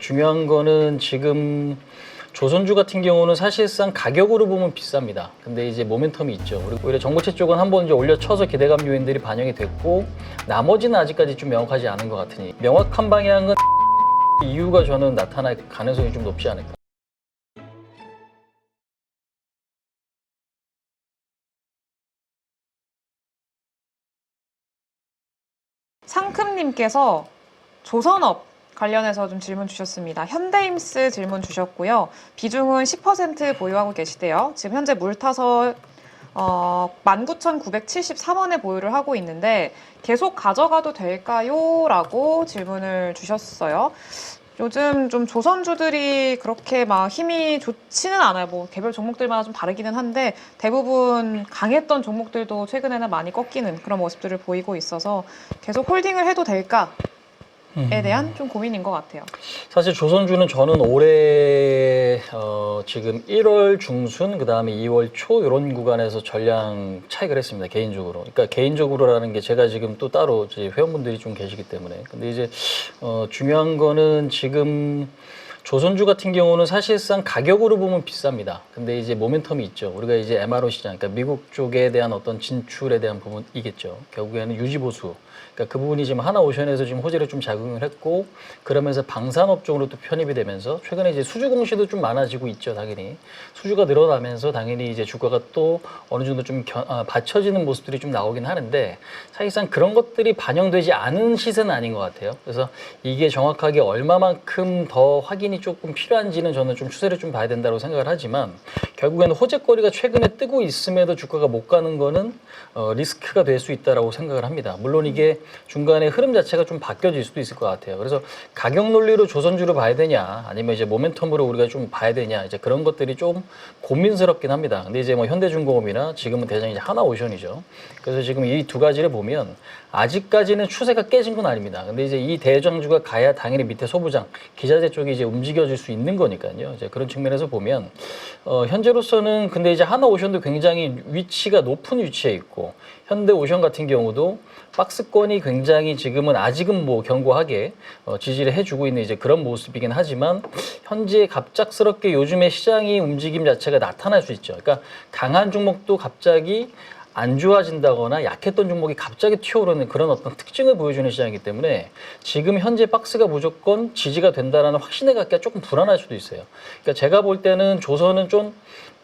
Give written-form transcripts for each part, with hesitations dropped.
중요한 거는 지금 조선주 같은 경우는 사실상 가격으로 보면 비쌉니다. 근데 이제 모멘텀이 있죠. 그리고 오히려 정보채 쪽은 한번 이제 올려쳐서 기대감 요인들이 반영이 됐고, 나머지는 아직까지 좀 명확하지 않은 것 같으니 명확한 방향은 이유가 저는 나타날 가능성이 좀 높지 않을까. 상큼님께서 조선업 관련해서 좀 질문 주셨습니다. 현대임스 질문 주셨고요. 비중은 10% 보유하고 계시대요. 지금 현재 물타서 19,973원에 보유를 하고 있는데 계속 가져가도 될까요? 라고 질문을 주셨어요. 요즘 좀 조선주들이 그렇게 막 힘이 좋지는 않아요. 뭐 개별 종목들마다 좀 다르기는 한데 대부분 강했던 종목들도 최근에는 많이 꺾이는 그런 모습들을 보이고 있어서 계속 홀딩을 해도 될까에 대한 좀 고민인 것 같아요. 사실 조선주는 저는 올해 지금 1월 중순 그다음에 2월 초 이런 구간에서 전량 차익을 했습니다. 개인적으로. 그러니까 개인적으로라는 게 제가 지금 또 따로 이제 회원분들이 좀 계시기 때문에. 근데 이제 중요한 거는 지금 조선주 같은 경우는 사실상 가격으로 보면 비쌉니다. 근데 이제 모멘텀이 있죠. 우리가 이제 MRO 시장, 그러니까 미국 쪽에 대한 어떤 진출에 대한 부분이겠죠. 결국에는 유지보수. 그러니까 그 부분이 지금 하나오션에서 지금 호재를 좀 작용을 했고, 그러면서 방산업 쪽으로 또 편입이 되면서 최근에 이제 수주 공시도 좀 많아지고 있죠. 당연히 수주가 늘어나면서 당연히 이제 주가가 또 어느 정도 좀 받쳐지는 모습들이 좀 나오긴 하는데, 사실상 그런 것들이 반영되지 않은 시세는 아닌 것 같아요. 그래서 이게 정확하게 얼마만큼 더 확인이 조금 필요한지는 저는 좀 추세를 좀 봐야 된다고 생각을 하지만, 결국에는 호재거리가 최근에 뜨고 있음에도 주가가 못 가는 거는 리스크가 될 수 있다라고 생각을 합니다. 물론 이게 중간에 흐름 자체가 좀 바뀌어질 수도 있을 것 같아요. 그래서 가격 논리로 조선주를 봐야 되냐, 아니면 이제 모멘텀으로 우리가 좀 봐야 되냐, 이제 그런 것들이 좀 고민스럽긴 합니다. 근데 이제 뭐 현대중공업이나 지금은 대장 이제 하나오션이죠. 그래서 지금 이 두 가지를 보면 아직까지는 추세가 깨진 건 아닙니다. 근데 이제 이 대장주가 가야 당연히 밑에 소부장, 기자재 쪽이 이제 움직여질 수 있는 거니까요. 이제 그런 측면에서 보면 현재로서는 근데 이제 하나오션도 굉장히 위치가 높은 위치에 있고, 현대오션 같은 경우도 박스권이 굉장히 지금은 아직은 뭐 견고하게 지지를 해주고 있는 이제 그런 모습이긴 하지만, 현재 갑작스럽게 요즘에 시장이 움직임 자체가 나타날 수 있죠. 그러니까 강한 종목도 갑자기 안 좋아진다거나 약했던 종목이 갑자기 튀어오르는 그런 어떤 특징을 보여주는 시장이기 때문에 지금 현재 박스가 무조건 지지가 된다는 확신에 갖기가 조금 불안할 수도 있어요. 그러니까 제가 볼 때는 조선은 좀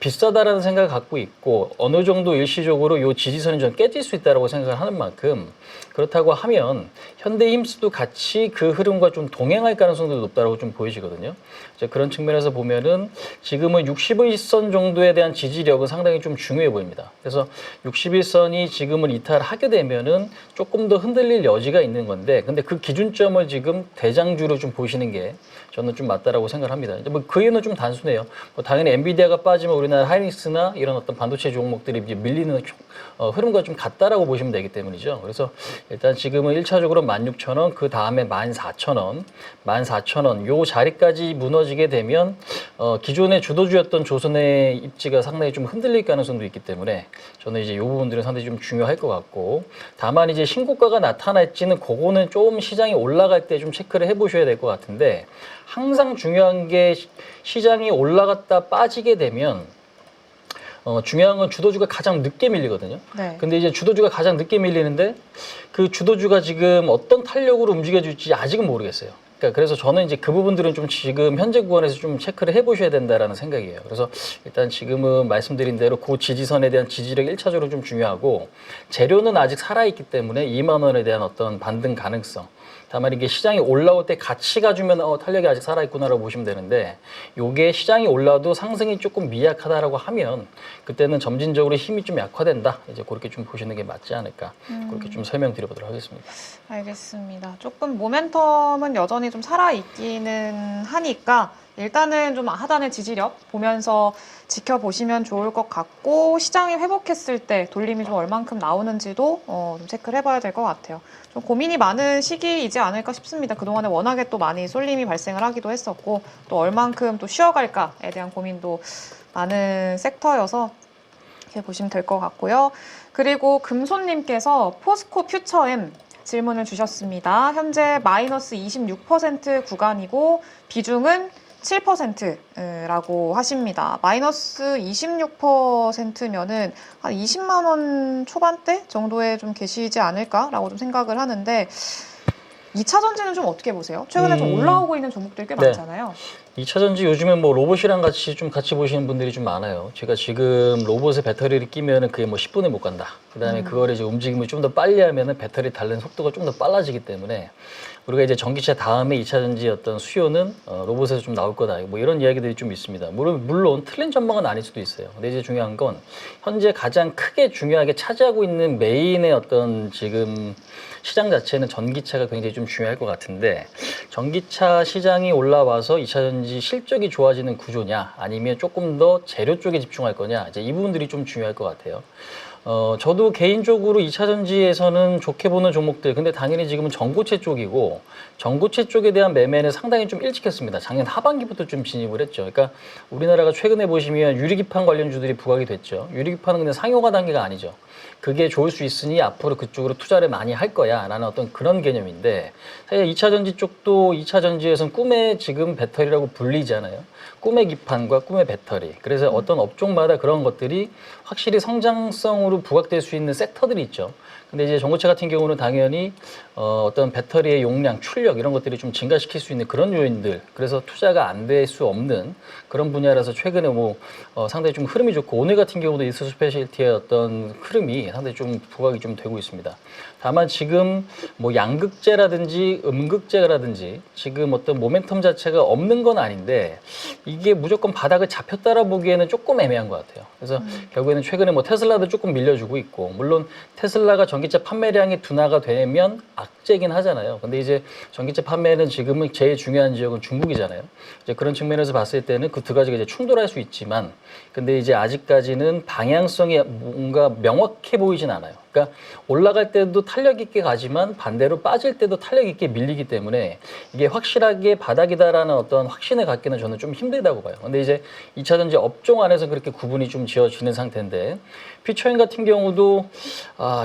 비싸다라는 생각을 갖고 있고, 어느 정도 일시적으로 이 지지선이 좀 깨질 수 있다고 생각을 하는 만큼, 그렇다고 하면 현대힘스도 같이 그 흐름과 좀 동행할 가능성도 높다고 좀 보여지거든요. 이제 그런 측면에서 보면은 지금은 61선 정도에 대한 지지력은 상당히 좀 중요해 보입니다. 그래서 61선이 지금은 이탈하게 되면은 조금 더 흔들릴 여지가 있는 건데, 근데 그 기준점을 지금 대장주로 좀 보시는 게 저는 좀 맞다라고 생각을 합니다. 이제 뭐 그 이유는 좀 단순해요. 뭐 당연히 엔비디아가 빠지면 우리나라 하이닉스나 이런 어떤 반도체 종목들이 이제 밀리는 흐름과 좀 같다라고 보시면 되기 때문이죠. 그래서 일단 지금은 1차적으로 16,000원, 그 다음에 14,000원, 14,000원 요 자리까지 무너지게 되면 기존의 주도주였던 조선의 입지가 상당히 좀 흔들릴 가능성도 있기 때문에 저는 이제 이 부분들은 상당히 좀 중요할 것 같고, 다만 이제 신고가가 나타날지는 그거는 좀 시장이 올라갈 때 좀 체크를 해보셔야 될 것 같은데, 항상 중요한 게 시장이 올라갔다 빠지게 되면 중요한 건 주도주가 가장 늦게 밀리거든요. 네. 근데 이제 주도주가 가장 늦게 밀리는데 그 주도주가 지금 어떤 탄력으로 움직여줄지 아직은 모르겠어요. 그러니까 그래서 저는 이제 그 부분들은 좀 지금 현재 구간에서 좀 체크를 해보셔야 된다라는 생각이에요. 그래서 일단 지금은 말씀드린 대로 그 지지선에 대한 지지력 1차적으로 좀 중요하고, 재료는 아직 살아있기 때문에 2만 원에 대한 어떤 반등 가능성, 다만 이게 시장이 올라올 때 같이 가주면 탄력이 아직 살아있구나라고 보시면 되는데, 요게 시장이 올라도 상승이 조금 미약하다라고 하면 그때는 점진적으로 힘이 좀 약화된다, 이제 그렇게 좀 보시는 게 맞지 않을까, 그렇게 좀 설명드려보도록 하겠습니다. 알겠습니다. 조금 모멘텀은 여전히 좀 살아있기는 하니까 일단은 좀 하단의 지지력 보면서 지켜보시면 좋을 것 같고, 시장이 회복했을 때 돌림이 좀 얼만큼 나오는지도 좀 체크를 해봐야 될 것 같아요. 좀 고민이 많은 시기이지 않을까 싶습니다. 그동안에 워낙에 또 많이 쏠림이 발생을 하기도 했었고, 또 얼만큼 또 쉬어갈까에 대한 고민도 많은 섹터여서 이렇게 보시면 될 것 같고요. 그리고 금손님께서 포스코 퓨처엠 질문을 주셨습니다. 현재 마이너스 26% 구간이고 비중은 7%라고 하십니다. 마이너스 26%면은 한 20만 원 초반대 정도에 좀 계시지 않을까라고 좀 생각을 하는데 2차 전지는 좀 어떻게 보세요? 최근에 좀 올라오고 있는 종목들이 꽤 네. 많잖아요. 2차 전지 요즘에 뭐 로봇이랑 같이 보시는 분들이 좀 많아요. 제가 지금 로봇에 배터리를 끼면은 그게 뭐 10분에 못 간다. 그다음에 그거를 이제 움직임을 좀 더 빨리 하면은 배터리 닳는 속도가 좀 더 빨라지기 때문에 우리가 이제 전기차 다음에 2차 전지 어떤 수요는 로봇에서 좀 나올 거다. 뭐 이런 이야기들이 좀 있습니다. 물론 틀린 전망은 아닐 수도 있어요. 근데 이제 중요한 건 현재 가장 크게 중요하게 차지하고 있는 메인의 어떤 지금 시장 자체는 전기차가 굉장히 좀 중요할 것 같은데 전기차 시장이 올라와서 2차 전지 실적이 좋아지는 구조냐 아니면 조금 더 재료 쪽에 집중할 거냐 이제 이 부분들이 좀 중요할 것 같아요. 저도 개인적으로 2차 전지에서는 좋게 보는 종목들, 근데 당연히 지금은 전고체 쪽이고, 전고체 쪽에 대한 매매는 상당히 좀 일찍 했습니다. 작년 하반기부터 좀 진입을 했죠. 그러니까 우리나라가 최근에 보시면 유리기판 관련주들이 부각이 됐죠. 유리기판은 근데 상용화 단계가 아니죠. 그게 좋을 수 있으니 앞으로 그쪽으로 투자를 많이 할 거야 라는 어떤 그런 개념인데 사실 2차 전지 쪽도 2차 전지에서는 꿈의 지금 배터리라고 불리잖아요. 꿈의 기판과 꿈의 배터리. 그래서 어떤 업종마다 그런 것들이 확실히 성장성으로 부각될 수 있는 섹터들이 있죠. 근데 이제 전고체 같은 경우는 당연히 어떤 배터리의 용량, 출력 이런 것들이 좀 증가시킬 수 있는 그런 요인들. 그래서 투자가 안 될 수 없는 그런 분야라서 최근에 뭐 상당히 좀 흐름이 좋고 오늘 같은 경우도 이스 스페셜티의 어떤 흐름이 상당히 좀 부각이 좀 되고 있습니다. 다만 지금 뭐 양극재라든지 음극재라든지 지금 어떤 모멘텀 자체가 없는 건 아닌데 이게 무조건 바닥을 잡혔다라 보기에는 조금 애매한 것 같아요. 그래서 결국에는 최근에 뭐 테슬라도 조금 밀려주고 있고 물론 테슬라가 전기차 판매량이 둔화가 되면 악재긴 하잖아요. 근데 이제 전기차 판매는 지금은 제일 중요한 지역은 중국이잖아요. 이제 그런 측면에서 봤을 때는 그 두 가지가 이제 충돌할 수 있지만 근데 이제 아직까지는 방향성이 뭔가 명확해 보이진 않아요. 그러니까 올라갈 때도 탄력 있게 가지만 반대로 빠질 때도 탄력 있게 밀리기 때문에 이게 확실하게 바닥이다라는 어떤 확신을 갖기는 저는 좀 힘들다고 봐요. 근데 이제 2차 전지 업종 안에서 그렇게 구분이 좀 지어지는 상태인데 피처인 같은 경우도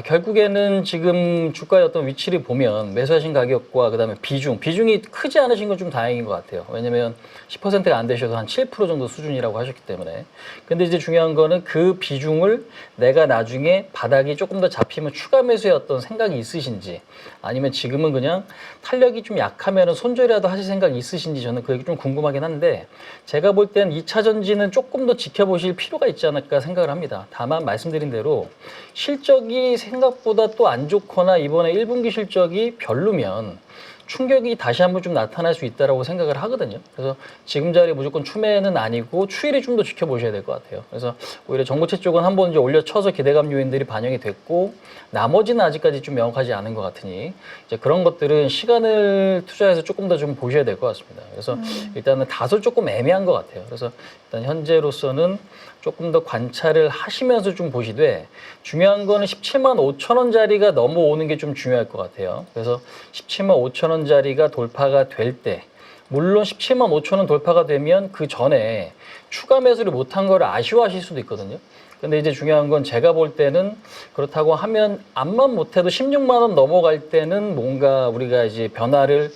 결국에는 지금 주가의 어떤 위치를 보면 매수하신 가격과 그다음에 비중이 크지 않으신 건 좀 다행인 것 같아요. 왜냐면 10%가 안 되셔도 한 7% 정도 수준이라고 하셨기 때문에. 근데 이제 중요한 거는 그 비중을 내가 나중에 바닥이 조금 더 잡히면 추가 매수의 어떤 생각이 있으신지 아니면 지금은 그냥 탄력이 좀 약하면 손절이라도 하실 생각이 있으신지 저는 그게 좀 궁금하긴 한데 제가 볼 땐 2차 전지는 조금 더 지켜보실 필요가 있지 않을까 생각을 합니다. 다만 말씀드린 대로 실적이 생각보다 또 안 좋거나 이번에 1분기 실적이 별로면 충격이 다시 한번 좀 나타날 수 있다라고 생각을 하거든요. 그래서 지금 자리에 무조건 추매는 아니고 추이를 좀 더 지켜보셔야 될 것 같아요. 그래서 오히려 전고체 쪽은 한번 이제 올려쳐서 기대감 요인들이 반영이 됐고 나머지는 아직까지 좀 명확하지 않은 것 같으니 이제 그런 것들은 시간을 투자해서 조금 더 좀 보셔야 될 것 같습니다. 그래서 일단은 다소 조금 애매한 것 같아요. 그래서 일단 현재로서는 조금 더 관찰을 하시면서 좀 보시되 중요한 거는 17만 5천 원짜리가 넘어오는 게 좀 중요할 것 같아요. 그래서 17만 5천 원짜리가 돌파가 될 때 물론 17만 5천 원 돌파가 되면 그 전에 추가 매수를 못한 걸 아쉬워하실 수도 있거든요. 근데 이제 중요한 건 제가 볼 때는 그렇다고 하면 암만 못해도 16만 원 넘어갈 때는 뭔가 우리가 이제 변화를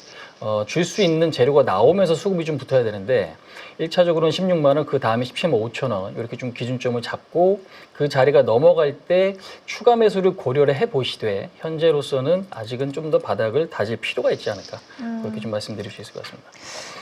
줄 수 있는 재료가 나오면서 수급이 좀 붙어야 되는데 1차적으로는 16만 원, 그 다음에 17만 5천 원 이렇게 좀 기준점을 잡고 그 자리가 넘어갈 때 추가 매수를 고려를 해보시되 현재로서는 아직은 좀 더 바닥을 다질 필요가 있지 않을까 그렇게 좀 말씀드릴 수 있을 것 같습니다.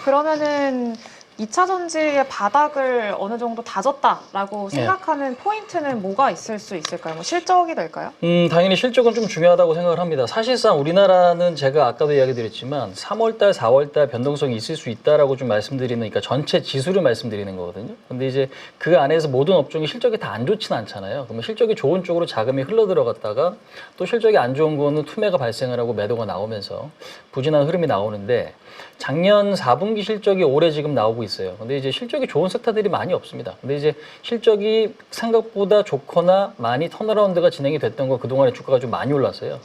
그러면은 2차 전지의 바닥을 어느 정도 다졌다라고 생각하는 포인트는 뭐가 있을 수 있을까요? 뭐 실적이 될까요? 당연히 실적은 좀 중요하다고 생각을 합니다. 사실상 우리나라는 제가 아까도 이야기 드렸지만 3월달, 4월달 변동성이 있을 수 있다라고 좀 말씀드리는, 그러니까 전체 지수를 말씀드리는 거거든요. 근데 이제 그 안에서 모든 업종이 실적이 다 안 좋진 않잖아요. 그러면 실적이 좋은 쪽으로 자금이 흘러 들어갔다가 또 실적이 안 좋은 거는 투매가 발생을 하고 매도가 나오면서 부진한 흐름이 나오는데 작년 4분기 실적이 올해 지금 나오고 있어요. 근데 이제 실적이 좋은 섹터들이 많이 없습니다. 근데 이제 실적이 생각보다 좋거나 많이 턴어라운드가 진행이 됐던 거 그동안에 주가가 좀 많이 올랐어요.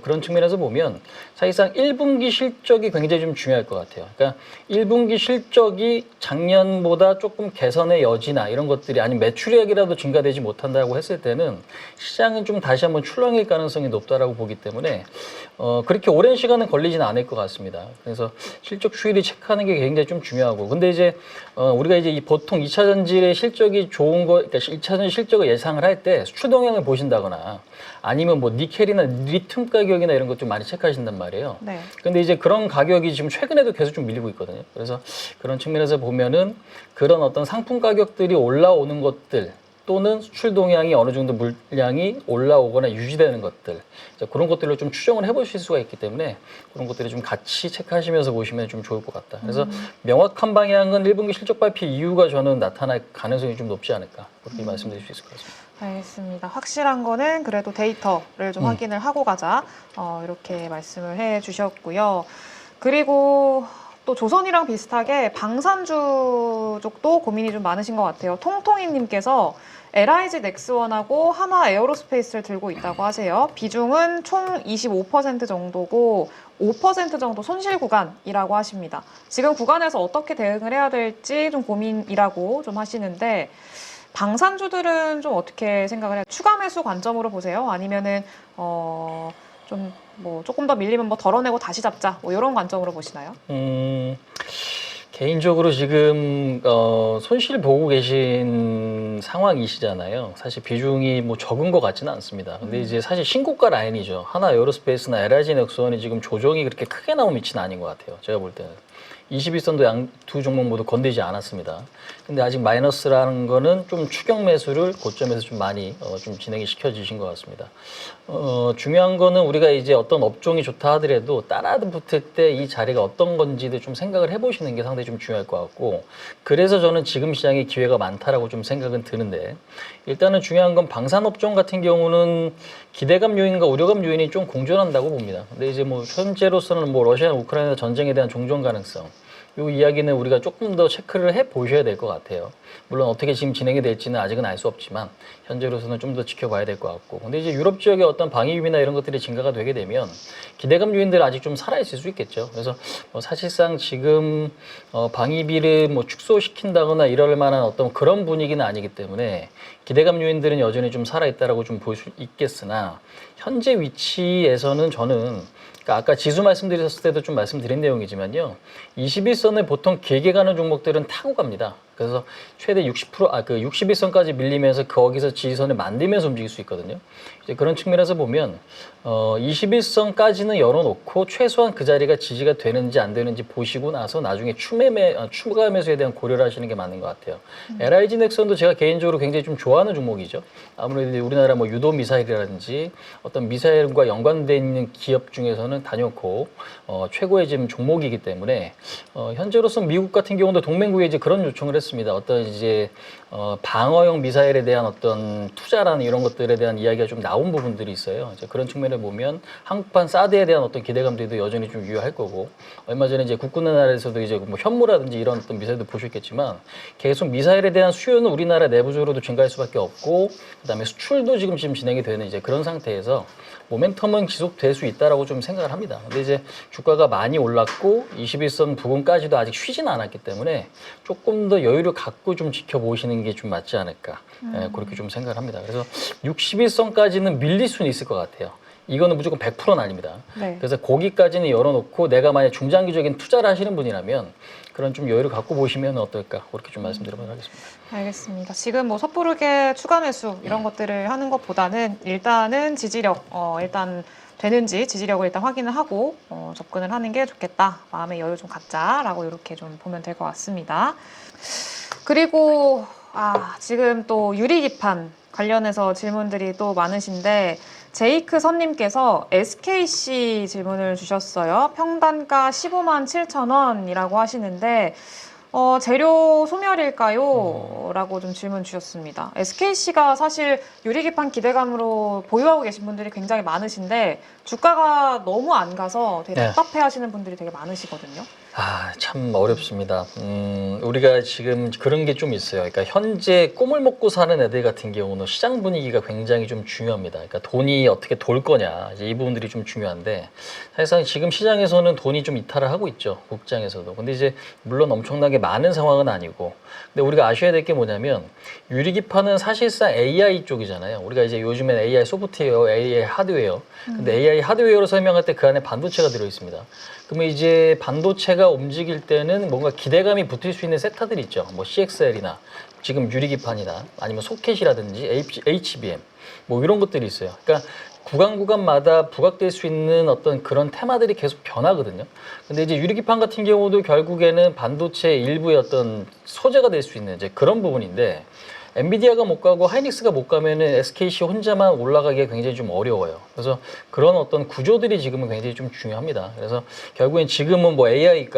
그런 측면에서 보면 사실상 1분기 실적이 굉장히 좀 중요할 것 같아요. 그러니까 1분기 실적이 작년보다 조금 개선의 여지나 이런 것들이 아니면 매출액이라도 증가되지 못한다고 했을 때는 시장은 좀 다시 한번 출렁일 가능성이 높다라고 보기 때문에 그렇게 오랜 시간은 걸리지는 않을 것 같습니다. 그래서 실적 추이를 체크하는 게 굉장히 좀 중요하고 근데 이제 우리가 이제 이 보통 2차 전지의 실적이 좋은 거 그러니까 2차 전지 실적을 예상을 할 때 수출 동향을 보신다거나 아니면 뭐 니켈이나 리튬 가격이나 이런 것 좀 많이 체크하신단 말이에요. 네. 근데 이제 그런 가격이 지금 최근에도 계속 좀 밀리고 있거든요. 그래서 그런 측면에서 보면은 그런 어떤 상품 가격들이 올라오는 것들 또는 수출 동향이 어느 정도 물량이 올라오거나 유지되는 것들 그런 것들로 좀 추정을 해보실 수가 있기 때문에 그런 것들을 좀 같이 체크하시면서 보시면 좀 좋을 것 같다. 그래서 명확한 방향은 1분기 실적 발표 이후가 저는 나타날 가능성이 좀 높지 않을까 그렇게 말씀드릴 수 있을 것 같습니다. 알겠습니다. 확실한 거는 그래도 데이터를 좀 확인을 하고 가자 이렇게 말씀을 해주셨고요. 그리고 또 조선이랑 비슷하게 방산주 쪽도 고민이 좀 많으신 것 같아요. 통통이님께서 LIG 넥스원하고 하나 에어로스페이스를 들고 있다고 하세요. 비중은 총 25% 정도고 5% 정도 손실 구간이라고 하십니다. 지금 구간에서 어떻게 대응을 해야 될지 좀 고민이라고 좀 하시는데 방산주들은 좀 어떻게 생각을 해요? 추가 매수 관점으로 보세요? 아니면은 좀 뭐 조금 더 밀리면 뭐 덜어내고 다시 잡자 뭐 이런 관점으로 보시나요? 개인적으로 지금 손실 보고 계신 상황이시잖아요. 사실 비중이 뭐 적은 것 같지는 않습니다. 근데 이제 사실 신고가 라인이죠. 하나 에어로스페이스나 LIG 넥스원이 지금 조정이 그렇게 크게 나온 위치는 아닌 것 같아요. 제가 볼 때는. 21선도 양 두 종목 모두 건드리지 않았습니다. 근데 아직 마이너스라는 거는 좀 추격 매수를 고점에서 좀 많이 좀 진행이 시켜지신 것 같습니다. 중요한 거는 우리가 이제 어떤 업종이 좋다 하더라도 따라붙을 때 이 자리가 어떤 건지도 좀 생각을 해보시는 게 상당히 좀 중요할 것 같고 그래서 저는 지금 시장에 기회가 많다라고 좀 생각은 드는데 일단은 중요한 건 방산업종 같은 경우는 기대감 요인과 우려감 요인이 좀 공존한다고 봅니다. 근데 이제 뭐 현재로서는 뭐 러시아 우크라이나 전쟁에 대한 종전 가능성 이 이야기는 우리가 조금 더 체크를 해 보셔야 될 것 같아요. 물론 어떻게 지금 진행이 될지는 아직은 알 수 없지만 현재로서는 좀 더 지켜봐야 될 것 같고 근데 이제 유럽 지역의 어떤 방위비나 이런 것들이 증가가 되게 되면 기대감 요인들 아직 좀 살아있을 수 있겠죠. 그래서 사실상 지금 방위비를 뭐 축소시킨다거나 이럴 만한 어떤 그런 분위기는 아니기 때문에 기대감 요인들은 여전히 좀 살아있다라고 좀 볼 수 있겠으나 현재 위치에서는 저는 아까 지수 말씀드렸을 때도 좀 말씀드린 내용이지만요. 21선을 보통 길게 가는 종목들은 타고 갑니다. 그래서 최대 61선까지 밀리면서 거기서 지지선을 만들면서 움직일 수 있거든요. 이제 그런 측면에서 보면 21선까지는 열어놓고 최소한 그 자리가 지지가 되는지 안 되는지 보시고 나서 나중에 추가 매수에 대한 고려를 하시는 게 맞는 것 같아요. LIG 넥슨도 제가 개인적으로 굉장히 좀 좋아하는 종목이죠. 아무래도 우리나라 뭐 유도 미사일이라든지 어떤 미사일과 연관되어 있는 기업 중에서는 단연코 최고의 지금 종목이기 때문에 현재로서 미국 같은 경우도 동맹국에 이제 그런 요청을 했습니다. 어떤 이제 방어용 미사일에 대한 어떤 투자라는 이런 것들에 대한 이야기가 좀 나온 부분들이 있어요. 이제 그런 측면에 보면 한국판 사드에 대한 어떤 기대감들도 여전히 좀 유효할 거고 얼마 전에 이제 국군의 날에서도 이제 뭐 현무라든지 이런 어떤 미사일도 보셨겠지만 계속 미사일에 대한 수요는 우리나라 내부적으로도 증가할 수밖에 없고 그다음에 수출도 지금 진행이 되는 이제 그런 상태에서 모멘텀은 지속될 수 있다라고 좀 생각을 합니다. 근데 이제 주가가 많이 올랐고 21선 부근까지도 아직 쉬진 않았기 때문에 조금 더 여유를 갖고 좀 지켜보시는 게 좀 맞지 않을까 그렇게 좀 생각을 합니다. 그래서 61선까지는 밀릴 수는 있을 것 같아요. 이거는 무조건 100%는 아닙니다. 네. 그래서 거기까지는 열어놓고 내가 만약 중장기적인 투자를 하시는 분이라면 그런 좀 여유를 갖고 보시면 어떨까 그렇게 좀 말씀드려보도록 하겠습니다. 알겠습니다. 지금 뭐 섣부르게 추가 매수 이런 것들을 하는 것보다는 일단은 지지력 일단 되는지 지지력을 일단 확인을 하고 접근을 하는 게 좋겠다. 마음의 여유 좀 갖자라고 이렇게 좀 보면 될 것 같습니다. 그리고 지금 또 유리기판 관련해서 질문들이 또 많으신데 제이크 선님께서 SKC 질문을 주셨어요. 평단가 15만 7천 원이라고 하시는데 재료 소멸일까요? 라고 좀 질문 주셨습니다. SKC가 사실 유리기판 기대감으로 보유하고 계신 분들이 굉장히 많으신데 주가가 너무 안 가서 되게 답답해 하시는 분들이 되게 많으시거든요. 참 어렵습니다. 우리가 지금 그런 게 좀 있어요. 그러니까 현재 꿈을 먹고 사는 애들 같은 경우는 시장 분위기가 굉장히 좀 중요합니다. 그러니까 돈이 어떻게 돌 거냐, 이제 이 부분들이 좀 중요한데, 사실상 지금 시장에서는 돈이 좀 이탈을 하고 있죠. 국장에서도. 근데 이제 물론 엄청나게 많은 상황은 아니고, 근데 우리가 아셔야 될 게 뭐냐면, 유리기판은 사실상 AI 쪽이잖아요. 우리가 이제 요즘엔 AI 소프트웨어, AI 하드웨어. 근데 AI 하드웨어로 설명할 때 그 안에 반도체가 들어 있습니다. 그러면 이제 반도체가 움직일 때는 뭔가 기대감이 붙을 수 있는 섹터들이 있죠. 뭐 CXL이나 지금 유리기판이나 아니면 소켓이라든지 HBM 뭐 이런 것들이 있어요. 그러니까 구간마다 부각될 수 있는 어떤 그런 테마들이 계속 변하거든요. 근데 이제 유리기판 같은 경우도 결국에는 반도체 일부의 어떤 소재가 될 수 있는 이제 그런 부분인데, 엔비디아가 못 가고 하이닉스가 못 가면은 SKC 혼자만 올라가기가 굉장히 좀 어려워요. 그래서 그런 어떤 구조들이 지금은 굉장히 좀 중요합니다. 그래서 결국엔 지금은 뭐 AI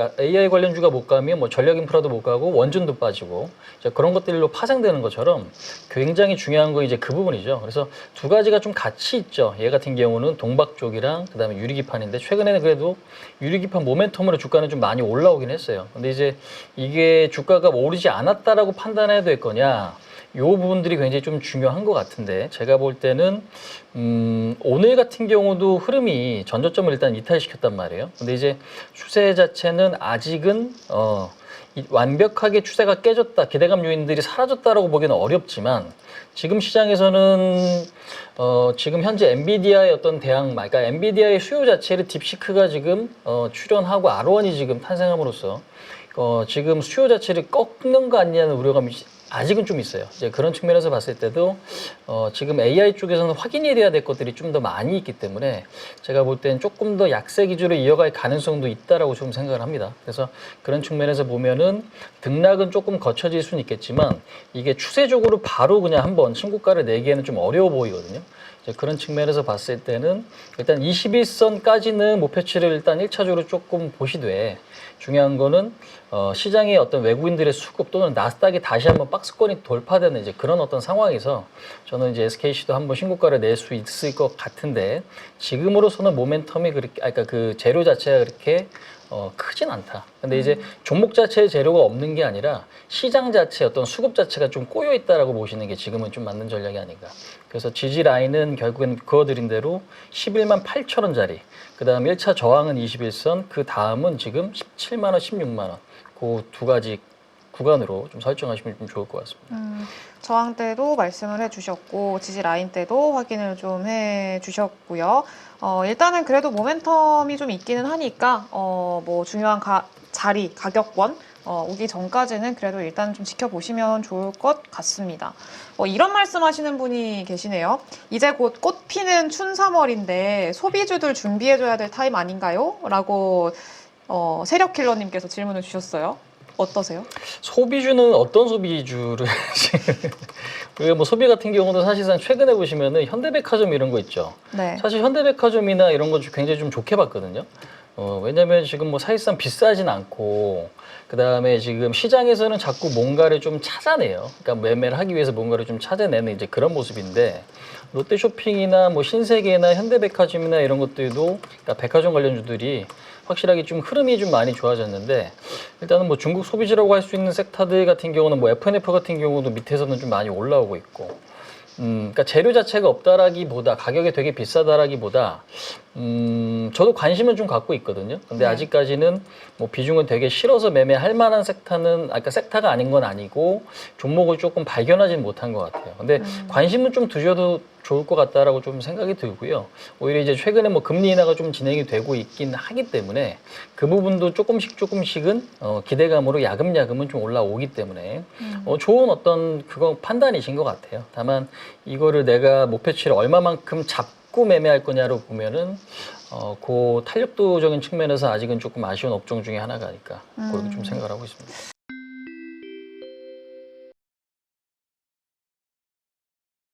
관련주가 못 가면 뭐 전력 인프라도 못 가고 원전도 빠지고 그런 것들로 파생되는 것처럼 굉장히 중요한 건 이제 그 부분이죠. 그래서 두 가지가 좀 같이 있죠. 얘 같은 경우는 동박 쪽이랑 그다음에 유리기판인데, 최근에는 그래도 유리기판 모멘텀으로 주가는 좀 많이 올라오긴 했어요. 근데 이제 이게 주가가 오르지 않았다라고 판단해야 될 거냐, 요 부분들이 굉장히 좀 중요한 것 같은데, 제가 볼 때는 오늘 같은 경우도 흐름이 전저점을 일단 이탈시켰단 말이에요. 근데 이제 추세 자체는 아직은 완벽하게 추세가 깨졌다, 기대감 요인들이 사라졌다라고 보기는 어렵지만, 지금 시장에서는 지금 현재 엔비디아의 어떤 그러니까 엔비디아의 수요 자체를 딥시크가 지금 출현하고 R1이 지금 탄생함으로써 지금 수요 자체를 꺾는 거 아니냐는 우려감이 아직은 좀 있어요. 이제 그런 측면에서 봤을 때도 지금 AI 쪽에서는 확인이 돼야 될 것들이 좀 더 많이 있기 때문에, 제가 볼 때는 조금 더 약세 기조로 이어갈 가능성도 있다라고 좀 생각을 합니다. 그래서 그런 측면에서 보면은 등락은 조금 거쳐질 수는 있겠지만, 이게 추세적으로 바로 그냥 한번 신고가를 내기에는 좀 어려워 보이거든요. 이제 그런 측면에서 봤을 때는 일단 21선까지는 목표치를 일단 1차적으로 조금 보시되, 중요한 거는 시장의 어떤 외국인들의 수급 또는 나스닥이 다시 한번 박스권이 돌파되는 이제 그런 어떤 상황에서 저는 이제 SKC도 한번 신고가를 낼 수 있을 것 같은데, 지금으로서는 모멘텀이 그러니까 그 재료 자체가 그렇게 크진 않다. 근데 이제 종목 자체의 재료가 없는 게 아니라 시장 자체 어떤 수급 자체가 좀 꼬여 있다라고 보시는 게 지금은 좀 맞는 전략이 아닌가. 그래서 지지 라인은 결국엔 그어드린 대로 11만 8천 원짜리, 그 다음 1차 저항은 21선, 그 다음은 지금 17만 원, 16만 원, 그 두 가지 구간으로 좀 설정하시면 좀 좋을 것 같습니다. 저항 때도 말씀을 해주셨고 지지 라인 때도 확인을 좀 해주셨고요. 일단은 그래도 모멘텀이 좀 있기는 하니까 뭐 중요한 자리, 가격권 오기 전까지는 그래도 일단 좀 지켜보시면 좋을 것 같습니다. 이런 말씀하시는 분이 계시네요. 이제 곧 꽃 피는 춘 3월인데 소비주들 준비해줘야 될 타임 아닌가요? 라고 세력킬러님께서 질문을 주셨어요. 어떠세요? 소비주는 어떤 소비주를 우리가 뭐 소비 같은 경우도 사실상 최근에 보시면은 현대백화점 이런 거 있죠. 네. 사실 현대백화점이나 이런 거 굉장히 좀 좋게 봤거든요. 왜냐면 지금 뭐 사실상 비싸진 않고, 그 다음에 지금 시장에서는 자꾸 뭔가를 좀 찾아내요. 그러니까 매매를 하기 위해서 뭔가를 좀 찾아내는 이제 그런 모습인데, 롯데쇼핑이나 뭐 신세계나 현대백화점이나 이런 것들도, 그러니까 백화점 관련주들이 확실하게 좀 흐름이 좀 많이 좋아졌는데, 일단은 뭐 중국 소비지라고 할 수 있는 섹터들 같은 경우는 뭐 F&F 같은 경우도 밑에서는 좀 많이 올라오고 있고, 그러니까 재료 자체가 없다라기보다, 가격이 되게 비싸다라기보다, 저도 관심은 좀 갖고 있거든요. 근데 네. 아직까지는 뭐 비중은 되게 실어서 매매할 만한 그러니까 섹터가 아닌 건 아니고, 종목을 조금 발견하지는 못한 것 같아요. 근데 관심은 좀 두셔도 좋을 것 같다라고 좀 생각이 들고요. 오히려 이제 최근에 뭐 금리 인하가 좀 진행이 되고 있긴 하기 때문에, 그 부분도 조금씩은 기대감으로 야금야금은 좀 올라오기 때문에 좋은 어떤 그거 판단이신 것 같아요. 다만 이거를 내가 목표치를 얼마만큼 잡고 매매할 거냐로 보면은 그 탄력도적인 측면에서 아직은 조금 아쉬운 업종 중에 하나가 아닐까, 그렇게 좀 생각을 하고 있습니다.